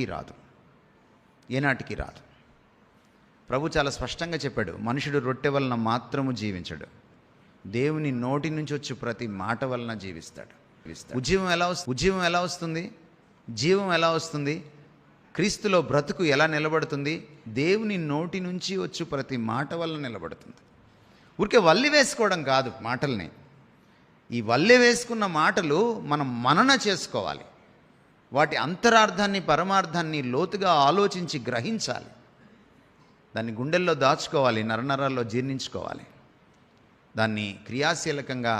రాదు, ఏనాటికి రాదు. ప్రభు చాలా స్పష్టంగా చెప్పాడు, మనుషుడు రొట్టె వలన మాత్రము జీవించడు, దేవుని నోటి నుంచి వచ్చి ప్రతి మాట వలన జీవిస్తాడు. ఉజ్జీవం ఎలా వస్తుంది? జీవం ఎలా వస్తుంది? క్రీస్తులో బ్రతుకు ఎలా నిలబడుతుంది? దేవుని నోటి నుంచి వచ్చి ప్రతి మాట వలన నిలబడుతుంది. ఊరికే వల్లి వేసుకోవడం కాదు మాటల్ని. ఈ వల్లి వేసుకున్న మాటలు మనం మనన చేసుకోవాలి. వాటి అంతరార్థాన్ని, పరమార్థాన్ని లోతుగా ఆలోచించి గ్రహించాలి. దాన్ని గుండెల్లో దాచుకోవాలి, నరనరాల్లో జీర్ణించుకోవాలి. దాన్ని క్రియాశీలకంగా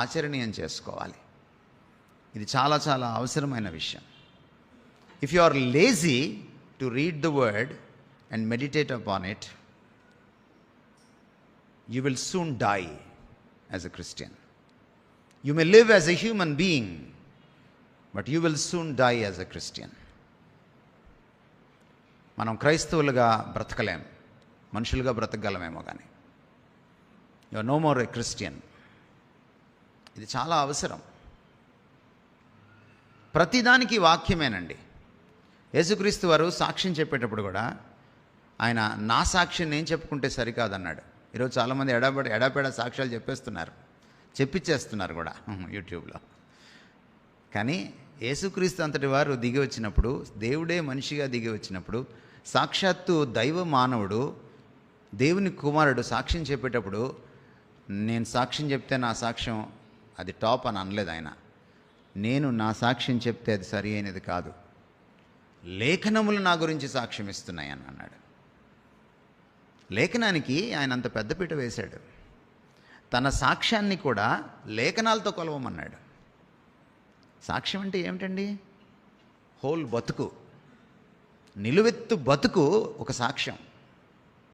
ఆచరణీయం చేసుకోవాలి. ఇది చాలా చాలా అవసరమైన విషయం. If you are lazy to read the word and meditate upon it, you will soon die as a Christian. You may live as a human being, but you will soon die as a Christian. మనం క్రైస్తవులుగా బ్రతకలేం, మనుషులుగా బ్రతకగలమేమో కానీ you are no more a Christian. ఇది చాలా అవసరం. ప్రతిదానికి వాక్యమేనండి. యేసుక్రీస్తు వారు సాక్ష్యం చెప్పేటప్పుడు కూడా ఆయన నా సాక్ష్యం నేను చెప్పుకుంటే సరికాదన్నాడు. ఈరోజు చాలామంది ఎడాపెడా సాక్ష్యాలు చెప్పించేస్తున్నారు కూడా యూట్యూబ్లో. కానీ యేసుక్రీస్తు అంతటి వారు దిగి వచ్చినప్పుడు, దేవుడే మనిషిగా దిగి వచ్చినప్పుడు, సాక్షాత్తు దైవ మానవుడు, దేవుని కుమారుడు సాక్ష్యం చెప్పేటప్పుడు, నేను సాక్ష్యం చెప్తే నా సాక్ష్యం అది టాప్ అని అనలేదు ఆయన. నేను నా సాక్ష్యం చెప్తే అది సరి అయినది కాదు, లేఖనములు నా గురించి సాక్ష్యం ఇస్తున్నాయి అని అన్నాడు. లేఖనానికి ఆయన అంత పెద్దపీట వేశాడు. తన సాక్ష్యాన్ని కూడా లేఖనాలతో కొలవమన్నాడు. సాక్ష్యం అంటే ఏమిటండి? హోల్ బతుకు, నిలువెత్తు బతుకు ఒక సాక్ష్యం.